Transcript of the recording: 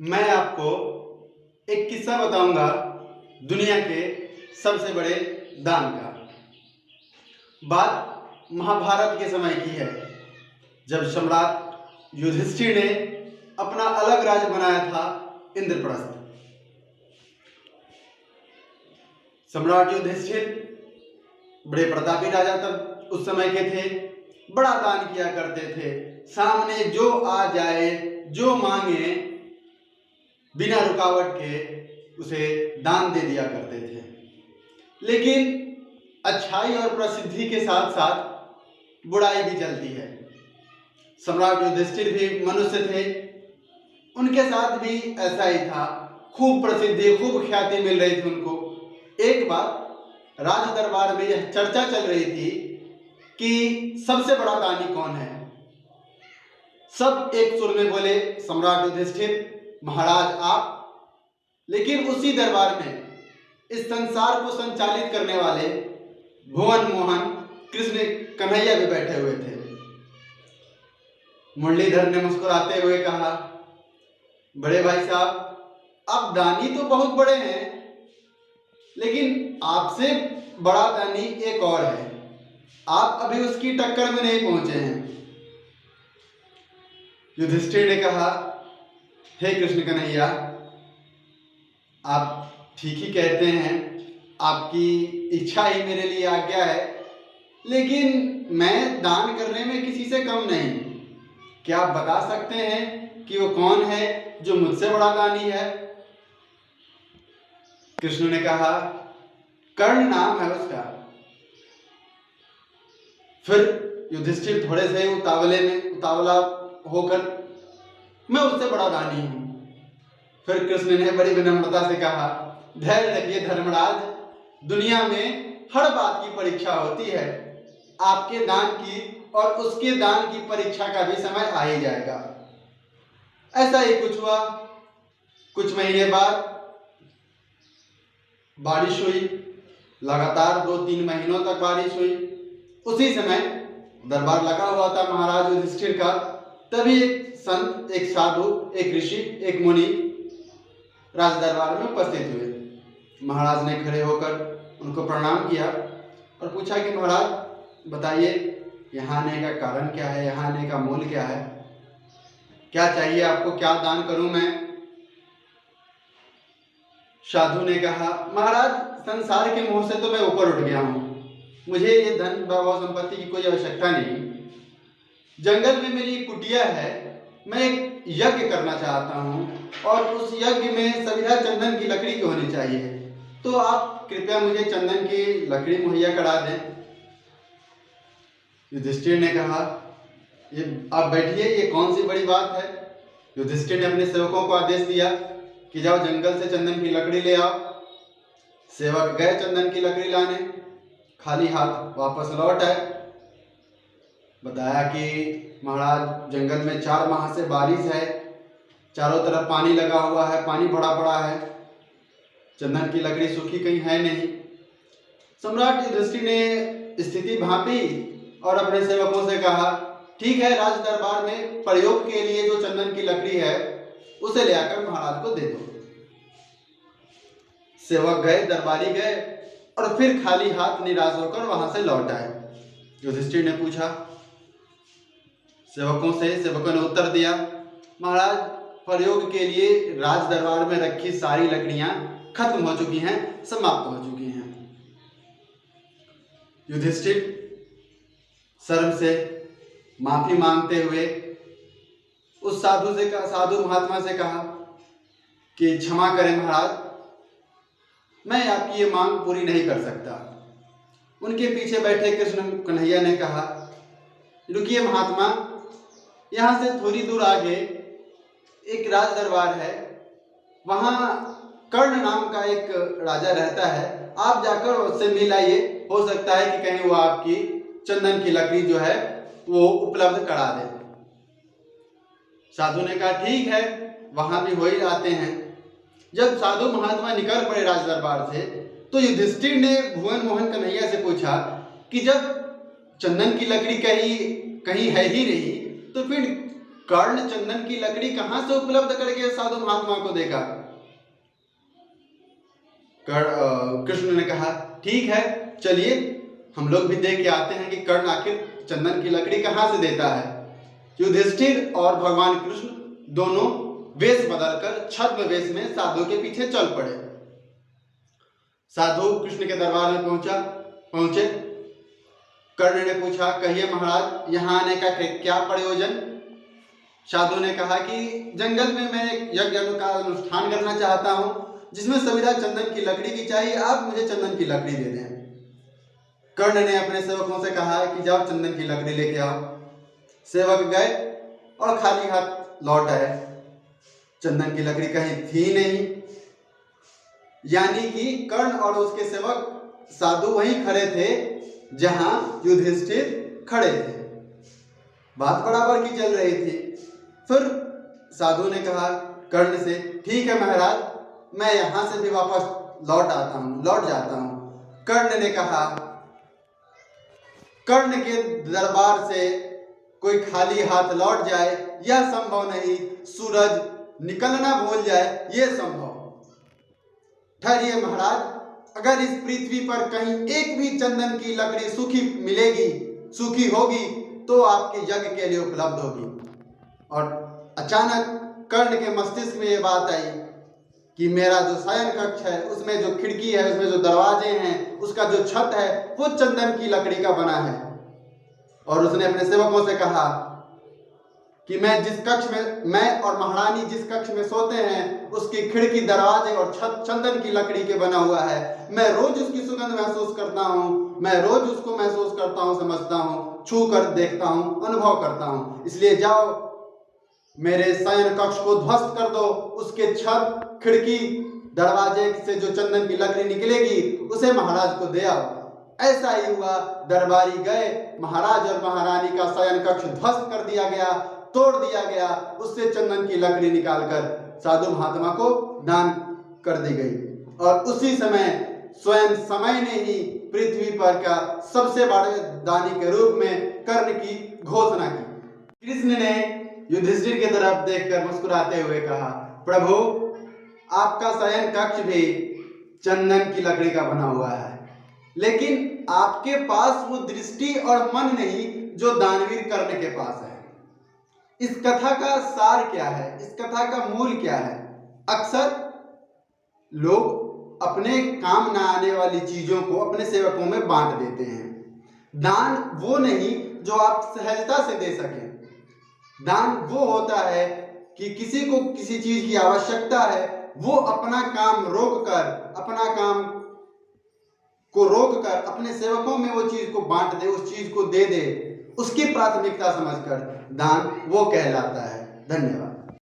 मैं आपको एक किस्सा बताऊंगा दुनिया के सबसे बड़े दान का। बात महाभारत के समय की है, जब सम्राट युधिष्ठिर ने अपना अलग राज्य बनाया था इंद्रप्रस्थ। सम्राट युधिष्ठिर बड़े प्रतापी राजा तब उस समय के थे, बड़ा दान किया करते थे। सामने जो आ जाए, जो मांगे, बिना रुकावट के उसे दान दे दिया करते थे। लेकिन अच्छाई और प्रसिद्धि के साथ साथ बुराई भी चलती है। सम्राट युधिष्ठिर भी मनुष्य थे, उनके साथ भी ऐसा ही था। खूब प्रसिद्धि, खूब ख्याति मिल रही थी उनको। एक बार राज दरबार में यह चर्चा चल रही थी कि सबसे बड़ा दानी कौन है। सब एक सुर में बोले, सम्राट युधिष्ठिर महाराज आप। लेकिन उसी दरबार में इस संसार को संचालित करने वाले भुवन मोहन कृष्ण कन्हैया भी बैठे हुए थे। मुरलीधर ने मुस्कुराते हुए कहा, बड़े भाई साहब, आप दानी तो बहुत बड़े हैं, लेकिन आपसे बड़ा दानी एक और है। आप अभी उसकी टक्कर में नहीं पहुंचे हैं। युधिष्ठिर ने कहा, हे कृष्ण कन्हैया, आप ठीक ही कहते हैं, आपकी इच्छा ही मेरे लिए आज्ञा है, लेकिन मैं दान करने में किसी से कम नहीं। क्या आप बता सकते हैं कि वो कौन है जो मुझसे बड़ा दानी है? कृष्ण ने कहा, कर्ण नाम है उसका। फिर युधिष्ठिर थोड़े से उतावला होकर, मैं उससे बड़ा दानी हूं। फिर कृष्ण ने बड़ी विनम्रता से कहा, धैर्य रखिए धर्मराज, दुनिया में हर बात की परीक्षा होती है। आपके दान की और उसके दान की परीक्षा का भी समय आ ही जाएगा। ऐसा ही कुछ हुआ। कुछ महीने बाद बारिश हुई, लगातार 2-3 महीनों तक बारिश हुई। उसी समय दरबार लगा हुआ था महाराज युधिष्ठिर का। तभी एक संत, एक साधु, एक ऋषि, एक मुनि राज दरबार में उपस्थित हुए। महाराज ने खड़े होकर उनको प्रणाम किया और पूछा कि महाराज बताइए, यहाँ आने का कारण क्या है, यहाँ आने का मूल क्या है, क्या चाहिए आपको, क्या दान करूं मैं? साधु ने कहा, महाराज संसार के मोह से तो मैं ऊपर उठ गया हूं, मुझे ये धन वैभव संपत्ति की कोई आवश्यकता नहीं। जंगल में मेरी एक कुटिया है, मैं एक यज्ञ करना चाहता हूं और उस यज्ञ में सविधा चंदन की लकड़ी की होनी चाहिए। तो आप कृपया मुझे चंदन की लकड़ी मुहैया करा दें। युधिष्ठिर ने कहा, ये आप बैठिए, ये कौन सी बड़ी बात है। युधिष्ठिर ने अपने सेवकों को आदेश दिया कि जाओ जंगल से चंदन की लकड़ी ले आओ। सेवक गए चंदन की लकड़ी लाने, खाली हाथ वापस लौट आए। बताया कि महाराज जंगल में 4 माह से बारिश है, चारों तरफ पानी लगा हुआ है, पानी भरा पड़ा है, चंदन की लकड़ी सूखी कहीं है नहीं। सम्राट युधिष्ठिर ने स्थिति भांपी और अपने सेवकों से कहा, ठीक है, राज दरबार में प्रयोग के लिए जो चंदन की लकड़ी है उसे ले आकर महाराज को दे दो। सेवक गए, दरबारी गए और फिर खाली हाथ निराश होकर वहां से लौट आए। युधिष्ठिर ने पूछा सेवकों से, सेवकों ने उत्तर दिया, महाराज प्रयोग के लिए राज दरबार में रखी सारी लकड़ियां खत्म हो चुकी हैं, समाप्त हो चुकी हैं। युधिष्ठिर शर्म से माफी मांगते हुए उस साधु महात्मा से कहा कि क्षमा करें महाराज, मैं आपकी ये मांग पूरी नहीं कर सकता। उनके पीछे बैठे कृष्ण कन्हैया ने कहा, रुकिए महात्मा, यहाँ से थोड़ी दूर आगे एक राज दरबार है, वहाँ कर्ण नाम का एक राजा रहता है, आप जाकर उससे मिल आइए, हो सकता है कि कहीं वो आपकी चंदन की लकड़ी जो है वो उपलब्ध करा दे। साधु ने कहा, ठीक है, वहां भी हो ही आते हैं। जब साधु महात्मा निकल पड़े राज दरबार से, तो युधिष्ठिर ने भुवन मोहन कन्हैया से पूछा कि जब चंदन की लकड़ी कहीं है ही नहीं, तो फिर कर्ण चंदन की लकड़ी कहां से उपलब्ध करके साधु महात्मा को देगा? कृष्ण ने कहा ठीक है, चलिए हम लोग भी देख के आते हैं कि कर्ण आखिर चंदन की लकड़ी कहां से देता है। युधिष्ठिर और भगवान कृष्ण दोनों वेश बदलकर छद्म वेश में साधु के पीछे चल पड़े। साधु कृष्ण के दरबार में पहुंचे। कर्ण ने पूछा, कहिए महाराज, यहाँ आने का क्या प्रयोजन? साधु ने कहा कि जंगल में मैं एक यज्ञ का अनुष्ठान करना चाहता हूँ जिसमें सविधा चंदन की लकड़ी की चाहिए, आप मुझे चंदन की लकड़ी दे दें। कर्ण ने अपने सेवकों से कहा कि जाओ चंदन की लकड़ी लेके आओ। सेवक गए और खाली हाथ लौट आए। चंदन की लकड़ी कहीं थी नहीं, यानी कि कर्ण और उसके सेवक साधु वहीं खड़े थे जहां युधिष्ठिर खड़े थे। बात बराबर की चल रही थी। फिर साधु ने कहा कर्ण से, ठीक है महाराज, मैं यहां से भी वापस लौट जाता हूं। कर्ण ने कहा, कर्ण के दरबार से कोई खाली हाथ लौट जाए यह संभव नहीं, सूरज निकलना भूल जाए यह संभव। ठहरिए महाराज, अगर इस पृथ्वी पर कहीं एक भी चंदन की लकड़ी सूखी होगी तो आपके यज्ञ के लिए उपलब्ध होगी। और अचानक कर्ण के मस्तिष्क में यह बात आई कि मेरा जो शयन कक्ष है, उसमें जो खिड़की है, उसमें जो दरवाजे हैं, उसका जो छत है वो चंदन की लकड़ी का बना है। और उसने अपने सेवकों से कहा कि मैं और महारानी जिस कक्ष में सोते हैं उसकी खिड़की, दरवाजे और छत चंदन की लकड़ी के बना हुआ है। मैं रोज उसकी सुगंध महसूस करता हूँ, मैं रोज उसको महसूस करता हूँ, समझता हूँ, छू कर देखता हूँ, अनुभव करता हूँ। इसलिए जाओ मेरे शयन कक्ष को ध्वस्त कर दो, उसके छत, खिड़की, दरवाजे से जो चंदन की लकड़ी निकलेगी उसे महाराज को दे आओ। ऐसा ही हुआ। दरबारी गए, महाराज और महारानी का शयन कक्ष ध्वस्त कर दिया गया, तोड़ दिया गया, उससे चंदन की लकड़ी निकालकर साधु महात्मा को दान कर दी गई। और उसी समय स्वयं समय ने ही पृथ्वी पर का सबसे बड़े दानी के रूप में कर्ण की घोषणा की। कृष्ण ने युधिष्ठिर की तरफ देखकर मुस्कुराते हुए कहा, प्रभु आपका शयन कक्ष भी चंदन की लकड़ी का बना हुआ है, लेकिन आपके पास वो दृष्टि और मन नहीं जो दानवीर कर्ण के पास है। इस कथा का सार क्या है? इस कथा का मूल क्या है? अक्सर लोग अपने काम ना आने वाली चीजों को अपने सेवकों में बांट देते हैं। दान वो नहीं जो आप सहजता से दे सकें। दान वो होता है कि किसी को किसी चीज की आवश्यकता है, वो अपना काम को रोककर अपने सेवकों में वो चीज को बांट दे, उस चीज को दे दे, उसकी प्राथमिकता समझकर दान वो कहलाता है। धन्यवाद।